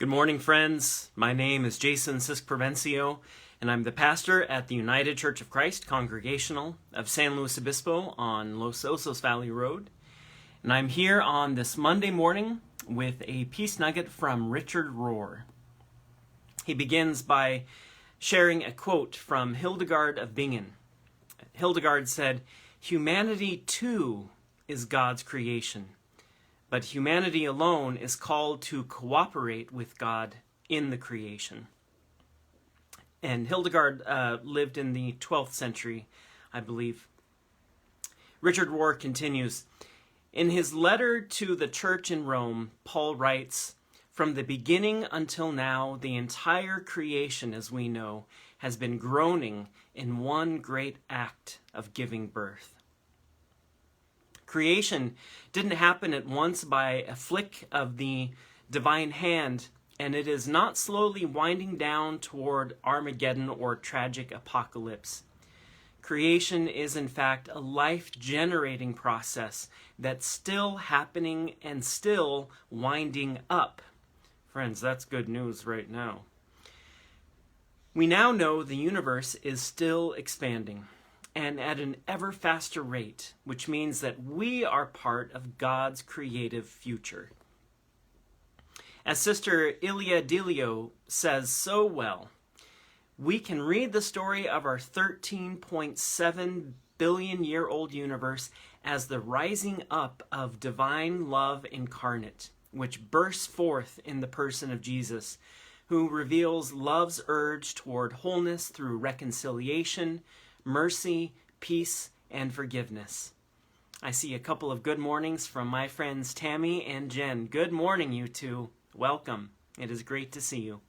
Good morning, friends. My name is Jason Sisk-Provencio, and I'm the pastor at the United Church of Christ Congregational of San Luis Obispo on Los Osos Valley Road. And I'm here on this Monday morning with a peace nugget from Richard Rohr. He begins by sharing a quote from Hildegard of Bingen. Hildegard said, "Humanity too is God's creation. But humanity alone is called to cooperate with God in the creation." And Hildegard lived in the 12th century, I believe. Richard Rohr continues, in his letter to the church in Rome, Paul writes, "From the beginning until now, the entire creation, as we know, has been groaning in one great act of giving birth." Creation didn't happen at once by a flick of the divine hand, and it is not slowly winding down toward Armageddon or tragic apocalypse. Creation is, in fact, a life-generating process that's still happening and still winding up. Friends, that's good news right now. We now know the universe is still expanding, and at an ever faster rate, which means that we are part of God's creative future. As Sister Ilia Delio says so well, we can read the story of our 13.7 billion-year-old universe as the rising up of divine love incarnate, which bursts forth in the person of Jesus, who reveals love's urge toward wholeness through reconciliation, mercy, peace, and forgiveness. I see a couple of good mornings from my friends Tammy and Jen. Good morning, you two. Welcome. It is great to see you.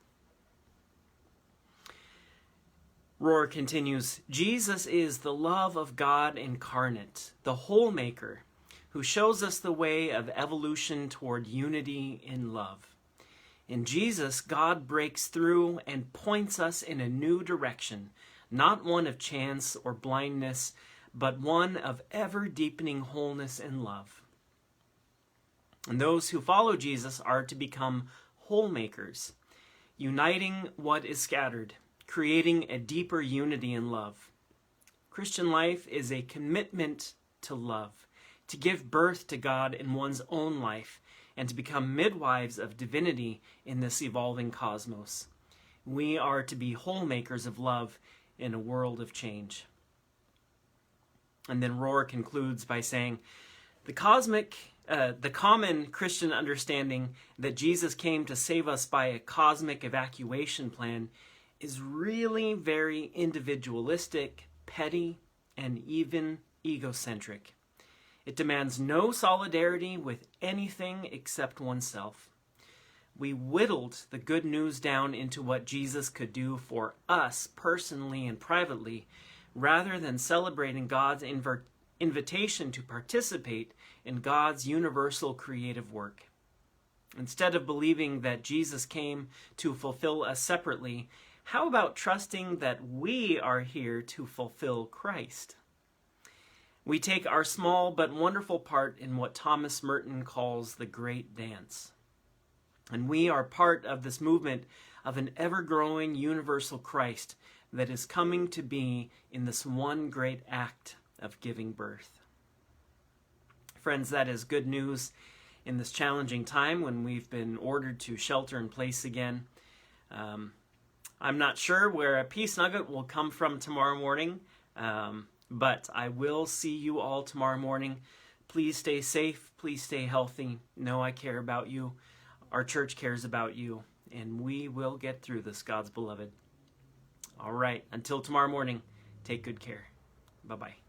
Rohr continues, Jesus is the love of God incarnate, the wholemaker, who shows us the way of evolution toward unity in love. In Jesus, God breaks through and points us in a new direction, not one of chance or blindness, but one of ever-deepening wholeness and love. And those who follow Jesus are to become wholemakers, uniting what is scattered, creating a deeper unity in love. Christian life is a commitment to love, to give birth to God in one's own life, and to become midwives of divinity in this evolving cosmos. We are to be wholemakers of love in a world of change. And then Rohr concludes by saying, the common Christian understanding that Jesus came to save us by a cosmic evacuation plan is really very individualistic, petty, and even egocentric. It demands no solidarity with anything except oneself. We whittled the good news down into what Jesus could do for us personally and privately, rather than celebrating God's invitation to participate in God's universal creative work. Instead of believing that Jesus came to fulfill us separately, how about trusting that we are here to fulfill Christ? We take our small but wonderful part in what Thomas Merton calls the great dance. And we are part of this movement of an ever-growing universal Christ that is coming to be in this one great act of giving birth. Friends, that is good news in this challenging time when we've been ordered to shelter in place again. I'm not sure where a peace nugget will come from tomorrow morning, but I will see you all tomorrow morning. Please stay safe. Please stay healthy. Know I care about you. Our church cares about you, and we will get through this, God's beloved. All right, until tomorrow morning, take good care. Bye-bye.